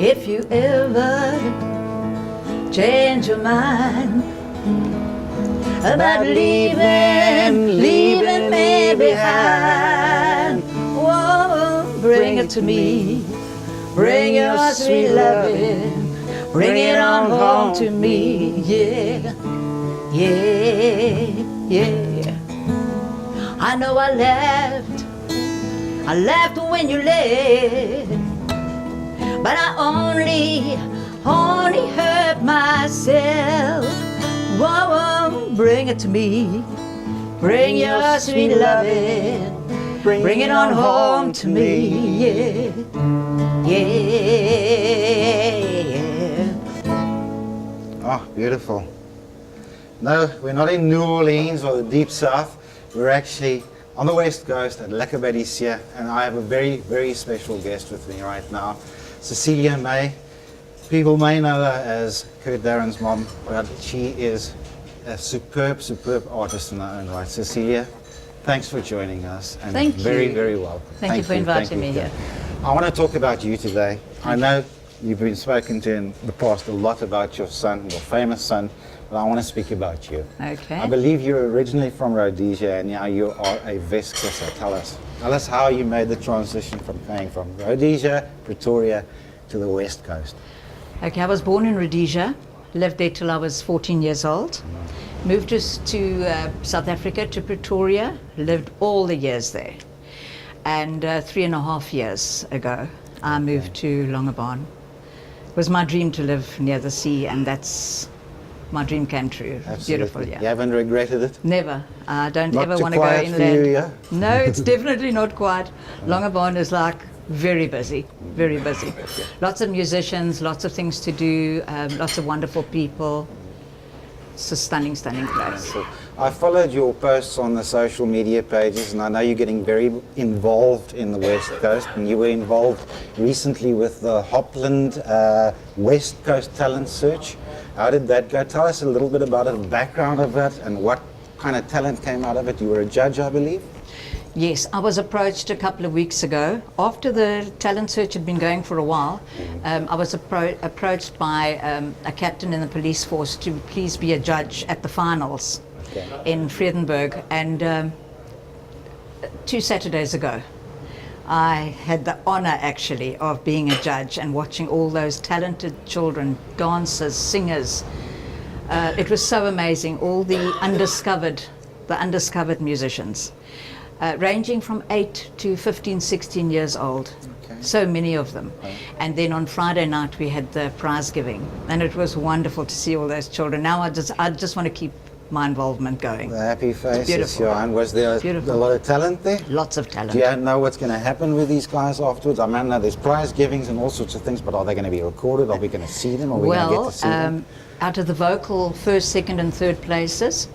If you ever change your mind about leaving me behind, whoa, bring it to me. Bring your sweet loving, bring it on home to me. Yeah, yeah, yeah. I know I left when you left, but I only hurt myself. Whoa, whoa, bring it to me. Bring your sweet loving, bring it on home to me. Yeah, yeah. Oh, beautiful. No, we're not in New Orleans or the Deep South. We're actually on the West Coast at Lekker by die See, and I have a very, very special guest with me right now, Cecilia May. People may know her as Kurt Darren's mom, but she is a superb, superb artist in her own right. Cecilia, thanks for joining us, and Thank you. very, very welcome. Thank you for inviting me here. I want to talk about you today. I know you've been spoken to in the past a lot about your son, your famous son, but I want to speak about you. Okay. I believe you're originally from Rhodesia and now you are a Westkusser. Tell us how you made the transition from going from Rhodesia, Pretoria to the West Coast. Okay, I was born in Rhodesia, lived there till I was 14 years old. Moved to South Africa, to Pretoria, lived all the years there. And 3.5 years ago, I moved to Longabon. It was my dream to live near the sea, and that's my dream came true. Absolutely. Beautiful, yeah. You haven't regretted it? Never. I don't Not ever too want to go quiet for inland. you, yeah? No, it's definitely not quiet. Longabon is like very busy, very busy. Lots of musicians, lots of things to do, lots of wonderful people. It's a stunning, stunning place. I followed your posts on the social media pages, and I know you're getting very involved in the West Coast, and you were involved recently with the Hopland West Coast Talent Search. How did that go? Tell us a little bit about the background of that and what kind of talent came out of it. You were a judge, I believe? Yes, I was approached a couple of weeks ago. After the talent search had been going for a while, I was approached by a captain in the police force to please be a judge at the finals in Vredenburg. And 2 Saturdays ago, I had the honor actually of being a judge and watching all those talented children, dancers, singers. It was so amazing, all the undiscovered musicians. Ranging from 8 to 15, 16 years old. Okay. So many of them. Okay. And then on Friday night we had the prize giving, and it was wonderful to see all those children. Now I just want to keep my involvement going. The happy faces, beautiful. Johan. Was there a lot of talent there? Lots of talent. Do you know what's going to happen with these guys afterwards? I mean, there's prize givings and all sorts of things, but are they going to be recorded? Are we going to see them? Are we going to get to see them? Out of the vocal first, second and third places,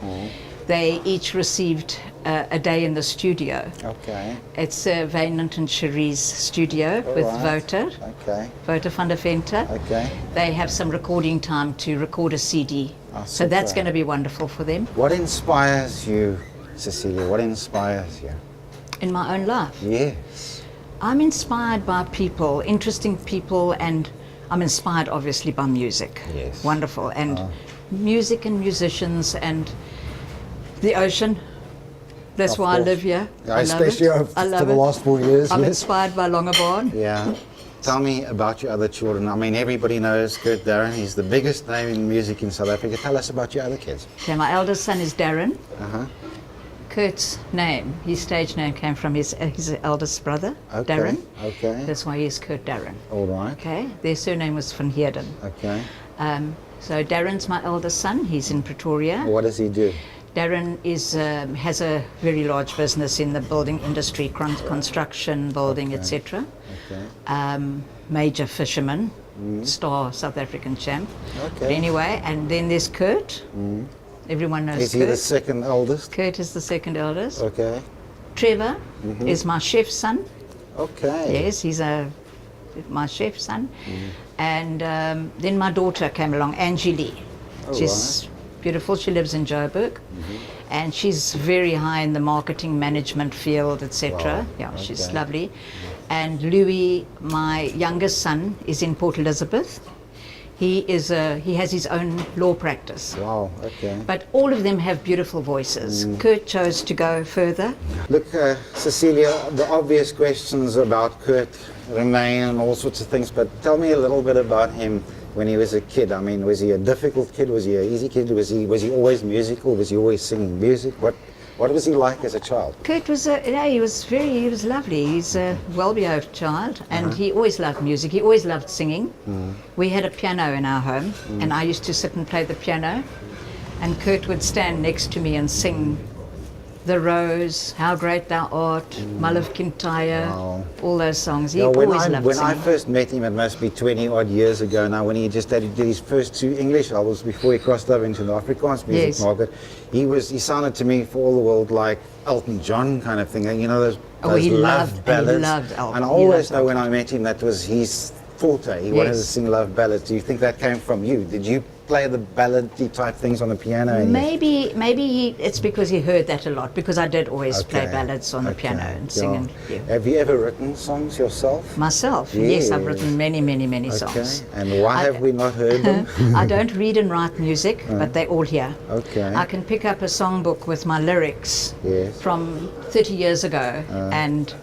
they each received a day in the studio. Okay. It's Wynand and Cherie's studio with Wouter. Okay. Wouter van der Venter. Okay. They have some recording time to record a CD. So that's going to be wonderful for them. What inspires you, Cecilia? What inspires you? In my own life? Yes. I'm inspired by people, interesting people, and I'm inspired obviously by music. Yes. Wonderful. And music and musicians and the ocean. That's why I live here. Yeah, especially for the last 4 years. I'm inspired by Longabon. Yeah. Tell me about your other children. I mean, everybody knows Kurt Darren. He's the biggest name in music in South Africa. Tell us about your other kids. Okay, my eldest son is Darren. Kurt's name, his stage name, came from his eldest brother, Darren. Okay. That's why he's Kurt Darren. All right. Okay. Their surname was Van Heerden. Okay. So Darren's my eldest son. He's in Pretoria. What does he do? Darren has a very large business in the building industry, construction, building, etc. Okay. Major fisherman, star South African champ. Okay. But anyway, and then there's Kurt. Everyone knows Kurt. Is he the second eldest? Kurt is the second eldest. Okay. Trevor is my chef's son. Okay. Yes, he's my chef's son. And then my daughter came along, Angie Lee. She's beautiful. She lives in Joburg, and she's very high in the marketing management field, etc. Wow. Yeah, she's lovely. And Louis, my youngest son, is in Port Elizabeth. He has his own law practice. Wow, okay. But all of them have beautiful voices. Kurt chose to go further. Look, Cecilia, the obvious questions about Kurt remain and all sorts of things, but tell me a little bit about him when he was a kid. I mean, was he a difficult kid? Was he an easy kid? Was he always musical? Was he always singing music? What was he like as a child? Kurt was, he was lovely. He's a well-behaved child, and he always loved music. He always loved singing. We had a piano in our home, and I used to sit and play the piano, and Kurt would stand next to me and sing The Rose, How Great Thou Art, Mull Kintyre, Wow. all those songs. He Yeah, always loved when singing. I first met him, it must be 20 odd years ago now, when he did his first 2 English albums before he crossed over into the Afrikaans music Yes. market. He sounded to me for all the world like Elton John kind of thing. You know, those he love loved ballads. Elton. And I He always loved know when I met him that was his forte. He wanted to Yes. sing love ballads. Do you think that came from you? Did you play the ballady type things on the piano? And Maybe it's because he heard that a lot, because I did always play Okay. ballads on the Okay. piano and sing. Yeah. And, yeah. Have you ever written songs yourself? Myself, yes, I've Yes. written many Okay. songs. And why have we not heard them? I don't read and write music, but they're all here. Okay. I can pick up a songbook with my lyrics Yes. from 30 years ago and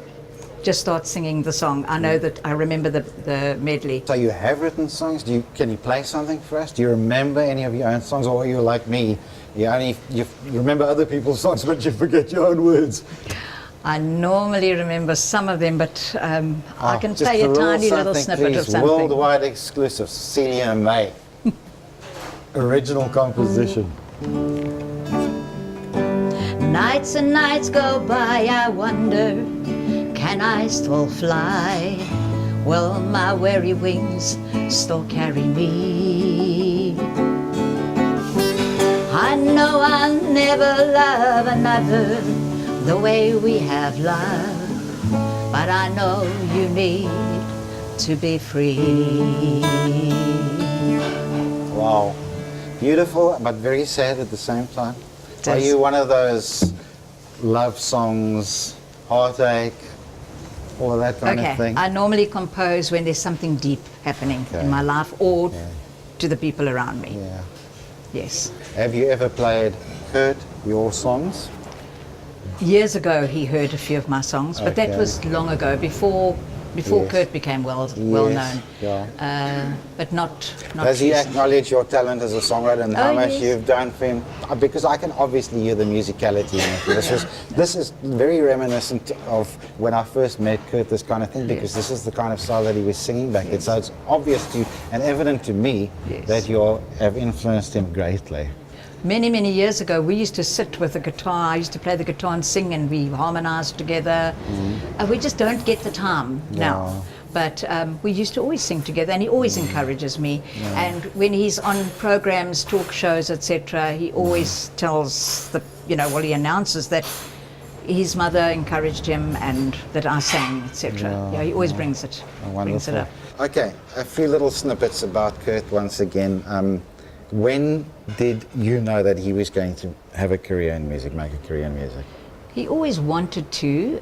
just start singing the song. I know that I remember the medley. So you have written songs. Can you play something for us? Do you remember any of your own songs, or are you like me? You remember other people's songs, but you forget your own words. I normally remember some of them, but I can Just play a thrill tiny little something, snippet please. of something. Worldwide exclusive, Cecilia May. Original composition. Nights and nights go by, I wonder, can I still fly? Will my weary wings still carry me? I know I'll never love another the way we have loved, but I know you need to be free. Wow. Beautiful, but very sad at the same time. Are Does- you one of those love songs, heartache, all of that kind of thing? I normally compose when there's something deep happening Okay. in my life or to the people around me. Yeah. Yes. Have you ever played Kurt, your songs? Years ago, he heard a few of my songs, but Okay. that was long ago, before Yes. Kurt became well Yes, known. yeah. But not. Does he recent. acknowledge your talent as a songwriter and how Oh, much yes. you've done for him? Because I can obviously hear the musicality in it. This is very reminiscent of when I first met Kurt, this kind of thing, because this is the kind of style that he was singing back then. So it's obvious to and evident to me Yes. that you have influenced him greatly. Many years ago, we used to sit with the guitar. I used to play the guitar and sing, and we harmonized together. We just don't get the time now. No. But we used to always sing together, and he always encourages me. And when he's on programs, talk shows, etc., he always tells he announces that his mother encouraged him and that I sang, etc. Yeah, he always brings it Wonderful. up. Okay, a few little snippets about Kurt once again. When did you know that he was going to have a career in music, make a career in music? He always wanted to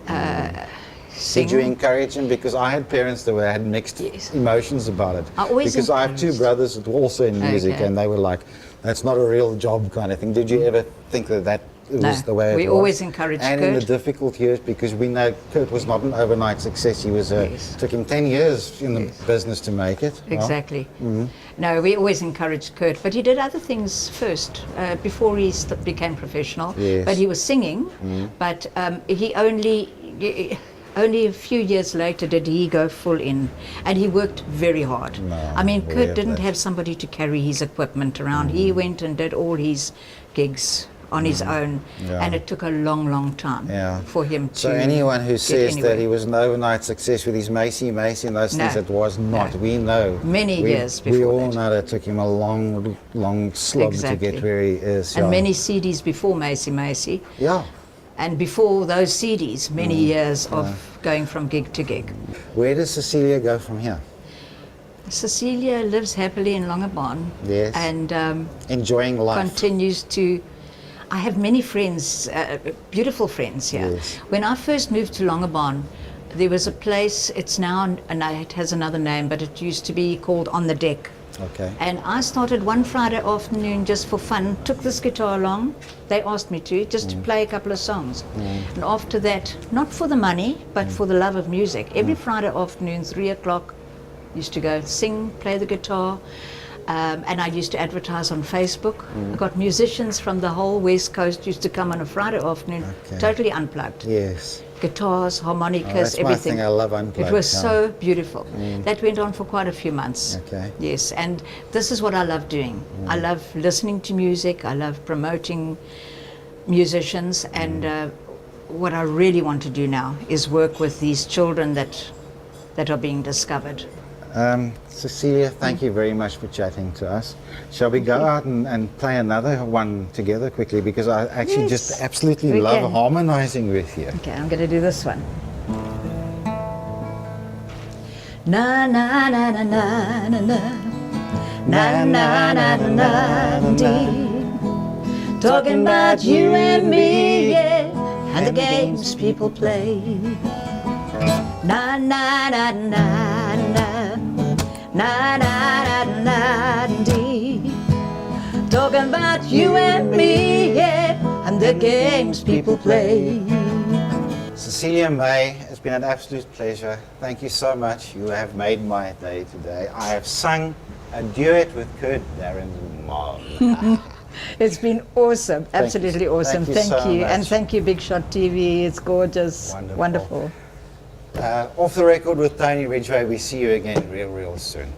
sing. Did you encourage him? Because I had parents that had mixed Yes. emotions about it. I always because I have 2 encouraged. brothers that were also in music, Okay. and they were like, "That's not a real job," kind of thing. Did you ever think that was No, the way it was? we always encouraged And in the Kurt. difficult years, because we know Kurt was not an overnight success. He was Yes. took him 10 years in the business to make it. Well, Exactly. No, we always encouraged Kurt, but he did other things first before he became professional. Yes. But he was singing, but he only a few years later did he go full in, and he worked very hard. No, I mean, we Kurt have didn't that. have somebody to carry his equipment around. He went and did all his gigs on his own, Yeah. and it took a long time Yeah. for him to. So anyone who get says anywhere. that he was an overnight success with his Macy and those things, No. it was not. No. We know. Many years We before all that. know that it took him a long slog to Exactly. get where he is. And yeah. many CDs before Macy. Yeah. And before those CDs, many years of going from gig to gig. Where does Cecilia go from here? Cecilia lives happily in Longabon. Yes. And Enjoying life. continues to. I have many friends, beautiful friends here. Yes. When I first moved to Longabon, There was a place, it's now, and it has another name, but it used to be called On the Deck. Okay. And I started one Friday afternoon just for fun, took this guitar along, they asked me to, just to play a couple of songs. And after that, not for the money, but for the love of music, every Friday afternoon, 3 o'clock, used to go sing, play the guitar, and I used to advertise on Facebook. I got musicians from the whole West Coast used to come on a Friday afternoon, Okay. totally unplugged. Yes. Guitars, harmonicas, Oh, that's my everything. thing, I love unplugged, It was yeah. so beautiful. That went on for quite a few months. Okay. Yes, and this is what I love doing. I love listening to music. I love promoting musicians, and what I really want to do now is work with these children that are being discovered. Cecilia, thank you very much for chatting to us. Shall we go out and play another one together quickly? Because I actually Yes, just absolutely we love can. harmonizing with you. Okay, I'm going to do this one. Na na na na na na na na na na na na dee. Talking about you and me, yeah, and the games people play. Na na na na na na na na dee. Talking about you and me, yeah, and the games people play. Cecilia May, it's been an absolute pleasure. Thank you so much. You have made my day today. I have sung a duet with Kurt Darren Mall. It's been awesome, Thank you. absolutely awesome. Thank you Thank so you, much. and thank you, Big Shot TV. It's gorgeous, Wonderful. wonderful. Off the record with Tony Ridgway. We see you again real soon.